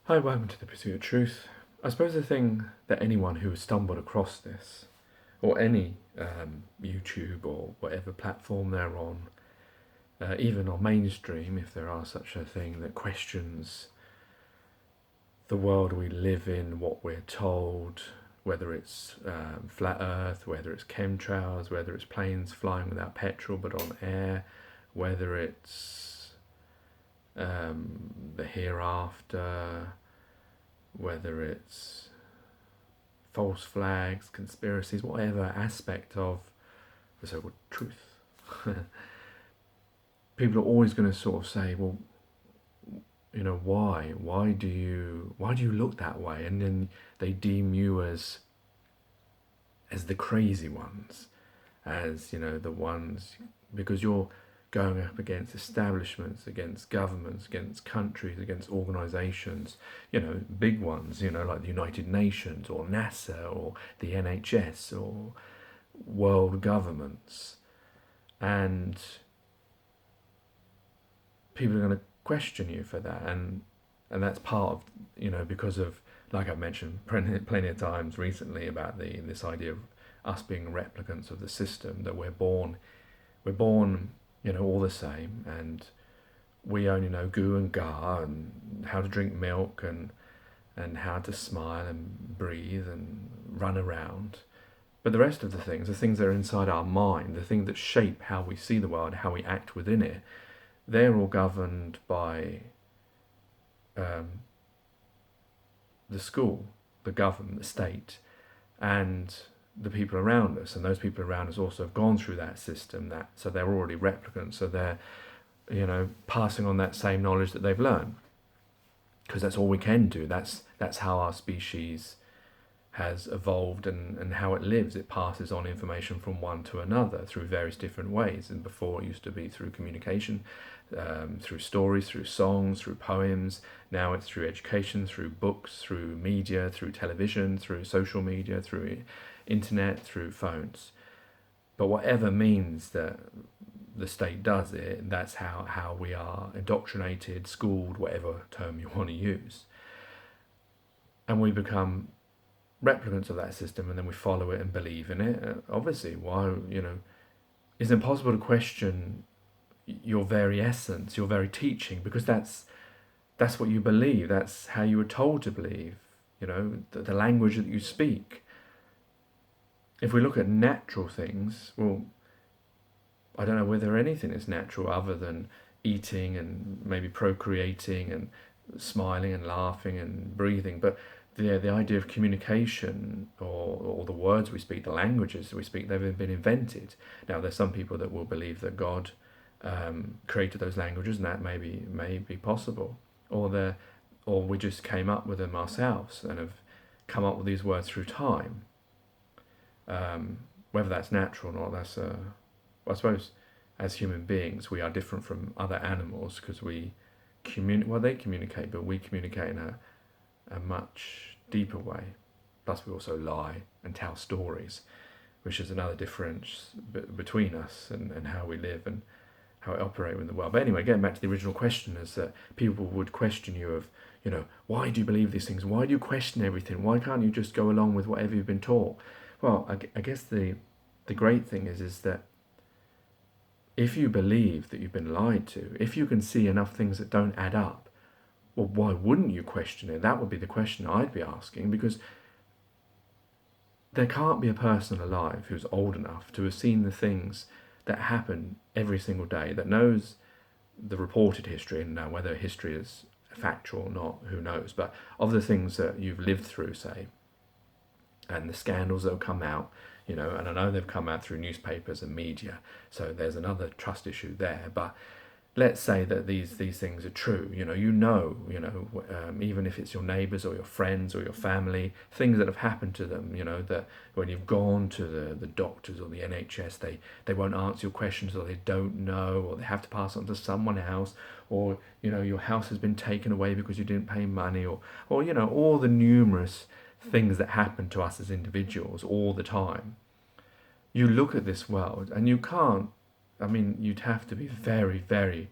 Hi, welcome to the Pursuit of Truth. I suppose the thing that anyone who has stumbled across this, or any YouTube or whatever platform they're on, even on mainstream, if there are such a thing, that questions the world we live in, what we're told, whether it's flat Earth, whether it's chemtrails, whether it's planes flying without petrol but on air, whether it's the hereafter, whether it's false flags, conspiracies, whatever aspect of the so-called truth. People are always going to sort of say, well, why? Why do you look that way? And then they deem you as the crazy ones, as the ones, because you're going up against establishments, against governments, against countries, against organisations, big ones, like the United Nations or NASA or the NHS or world governments. And people are going to question you for that. And that's part of, because of, like I've mentioned plenty of times recently about this idea of us being replicants of the system, that we're born, all the same, and we only know goo and ga and how to drink milk and how to smile and breathe and run around. But the rest of the things that are inside our mind, the things that shape how we see the world, how we act within it, they're all governed by the school, the government, the state, and the people around us. And those people around us also have gone through that system, so they're already replicants, so they're passing on that same knowledge that they've learned, because that's all we can do. That's how our species has evolved and how it lives. It passes on information from one to another through various different ways. And before it used to be through communication, through stories, through songs, through poems. Now it's through education, through books, through media, through television, through social media, through internet, through phones. But whatever means that the state does it, that's how we are indoctrinated, schooled, whatever term you want to use. And we become replicants of that system, and then we follow it and believe in it. Obviously, why, it's impossible to question your very essence, your very teaching, because that's what you believe. That's how you were told to believe. The language that you speak. If we look at natural things, well, I don't know whether anything is natural other than eating and maybe procreating and smiling and laughing and breathing. But the idea of communication, or the words we speak, the languages we speak, they've been invented. Now, there's some people that will believe that God created those languages, and that may be possible, or we just came up with them ourselves and have come up with these words through time. Whether that's natural or not, that's I suppose as human beings we are different from other animals, because they communicate, but we communicate in a much deeper way. Plus we also lie and tell stories, which is another difference between us and how we live and how we operate in the world. But anyway, getting back to the original question, is that people would question you of, why do you believe these things? Why do you question everything? Why can't you just go along with whatever you've been taught? Well, I guess the great thing is that if you believe that you've been lied to, if you can see enough things that don't add up, well, why wouldn't you question it? That would be the question I'd be asking, because there can't be a person alive who's old enough to have seen the things that happen every single day, that knows the reported history, and now whether history is factual or not, who knows, but of the things that you've lived through, say, and the scandals that have come out, and I know they've come out through newspapers and media, so there's another trust issue there. But let's say that these things are true. Even if it's your neighbours or your friends or your family, things that have happened to them. That when you've gone to the doctors or the NHS, they won't answer your questions, or they don't know, or they have to pass on to someone else, or your house has been taken away because you didn't pay money, or all the numerous things that happen to us as individuals all the time. You look at this world and you can't, you'd have to be very, very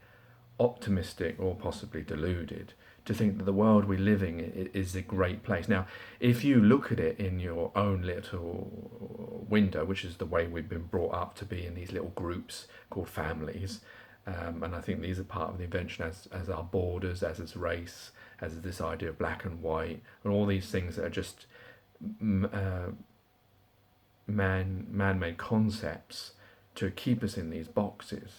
optimistic or possibly deluded to think that the world we live in is a great place. Now, if you look at it in your own little window, which is the way we've been brought up to be in these little groups called families, and I think these are part of the invention as our borders, as race, as this idea of black and white, and all these things that are just man-made concepts to keep us in these boxes.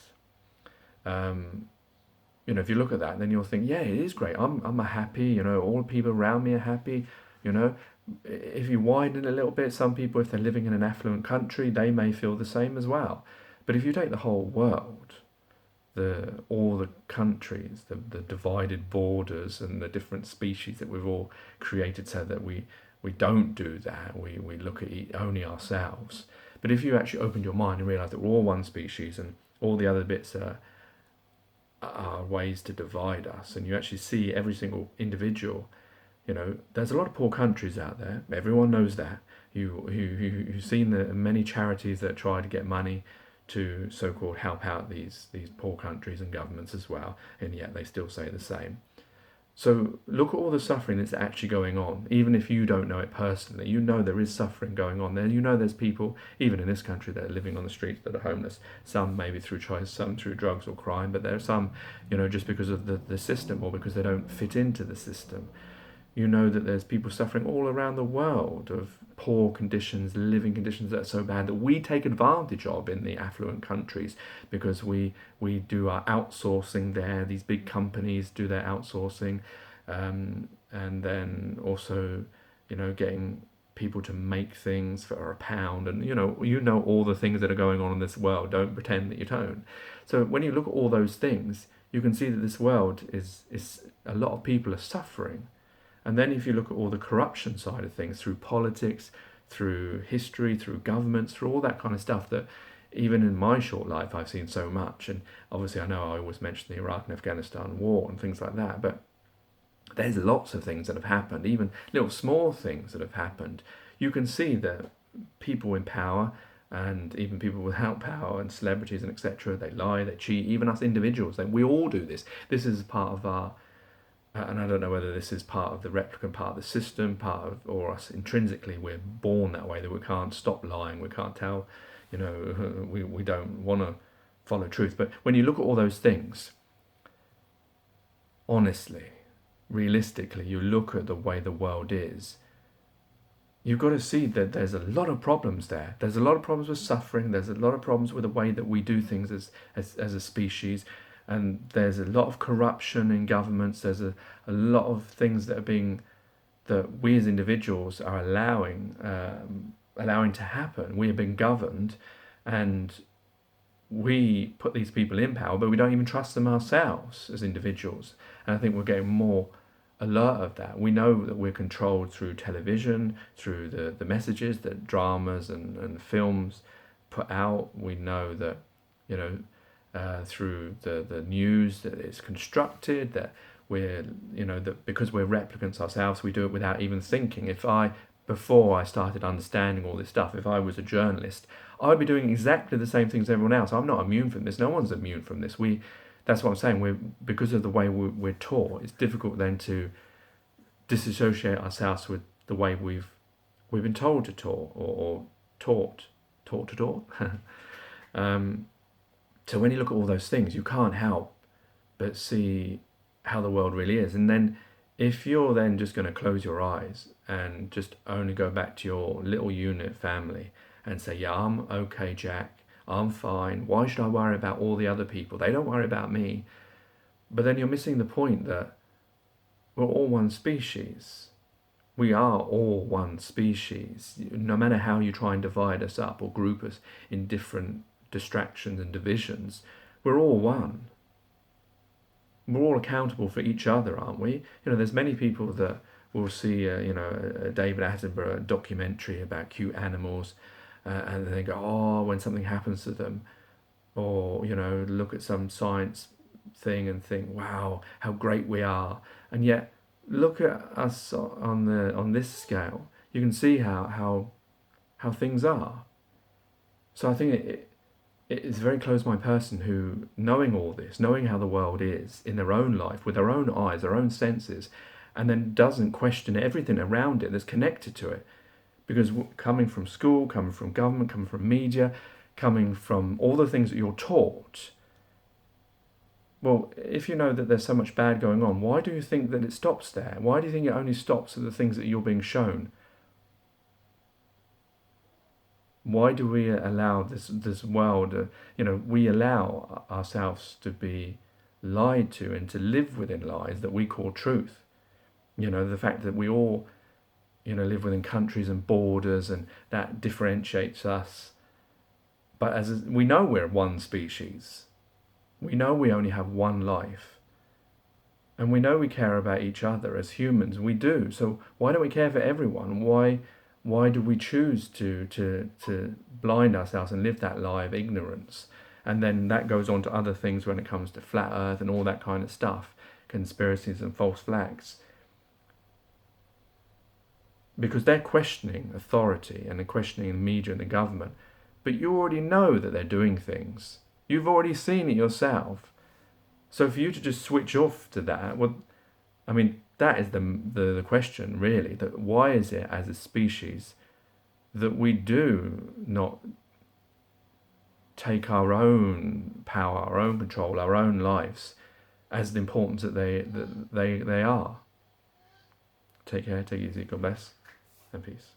If you look at that, then you'll think, yeah, it is great. I'm happy. All the people around me are happy. If you widen it a little bit, some people, if they're living in an affluent country, they may feel the same as well. But if you take the whole world, all the countries, the divided borders, and the different species that we've all created, so that we don't do that. We look at only ourselves. But if you actually opened your mind and realised that we're all one species, and all the other bits are ways to divide us, and you actually see every single individual, there's a lot of poor countries out there. Everyone knows that. You've seen the many charities that try to get money to so-called help out these poor countries and governments as well, and yet they still say the same. So look at all the suffering that's actually going on. Even if you don't know it personally, there is suffering going on there. There's people, even in this country, that are living on the streets, that are homeless. Some maybe through choice, some through drugs or crime, but there are some, just because of the system, or because they don't fit into the system. That there's people suffering all around the world of poor conditions, living conditions that are so bad that we take advantage of in the affluent countries, because we do our outsourcing there. These big companies do their outsourcing, and then also, getting people to make things for a pound, and all the things that are going on in this world. Don't pretend that you don't. So when you look at all those things, you can see that this world is a lot of people are suffering. And then if you look at all the corruption side of things, through politics, through history, through governments, through all that kind of stuff, that even in my short life I've seen so much. And obviously I know I always mention the Iraq and Afghanistan war and things like that, but there's lots of things that have happened, even little small things that have happened. You can see that people in power, and even people without power, and celebrities and etc., they lie, they cheat. Even us individuals, we all do this. This is part of our and I don't know whether this is part of the replicant part of the system, or us intrinsically, we're born that way, that we can't stop lying, we can't tell, we don't want to follow truth. But when you look at all those things, honestly, realistically, you look at the way the world is, you've got to see that there's a lot of problems there. There's a lot of problems with suffering, there's a lot of problems with the way that we do things as a species. And there's a lot of corruption in governments. There's a lot of things that we as individuals are allowing to happen. We have been governed, and we put these people in power, but we don't even trust them ourselves as individuals. And I think we're getting more alert of that. We know that we're controlled through television, through the messages that dramas and films put out. We know that, through the news, that it's constructed, that we're, that because we're replicants ourselves, we do it without even thinking. Before I started understanding all this stuff, if I was a journalist, I would be doing exactly the same things as everyone else. I'm not immune from this. No one's immune from this. That's what I'm saying. Because of the way we're taught, it's difficult then to disassociate ourselves with the way we've been told to talk, or taught to talk. So when you look at all those things, you can't help but see how the world really is. And then if you're then just going to close your eyes and just only go back to your little unit family and say, yeah, I'm okay, Jack, I'm fine, why should I worry about all the other people? They don't worry about me. But then you're missing the point that we're all one species. We are all one species. No matter how you try and divide us up or group us in different distractions and divisions, we're all one. We're all accountable for each other, aren't we? There's many people that will see a David Attenborough documentary about cute animals, and they go, oh, when something happens to them, or look at some science thing and think, wow, how great we are. And yet look at us on this scale. You can see how things are. So I think it's a very closed-minded person who, knowing all this, knowing how the world is in their own life, with their own eyes, their own senses, and then doesn't question everything around it that's connected to it. Because coming from school, coming from government, coming from media, coming from all the things that you're taught, well, if you know that there's so much bad going on, why do you think that it stops there? Why do you think it only stops at the things that you're being shown? Why do we allow this world, we allow ourselves to be lied to and to live within lies that we call truth? The fact that we all, live within countries and borders, and that differentiates us. But as we know, we're one species. We know we only have one life. And we know we care about each other as humans. We do. So why don't we care for everyone? Why do we choose to blind ourselves and live that lie of ignorance? And then that goes on to other things when it comes to flat earth and all that kind of stuff, conspiracies and false flags. Because they're questioning authority and they're questioning the media and the government. But you already know that they're doing things. You've already seen it yourself. So for you to just switch off to that, well, I mean, that is the question, really. That why is it, as a species, that we do not take our own power, our own control, our own lives as important that they are? Take care, take it easy, God bless, and peace.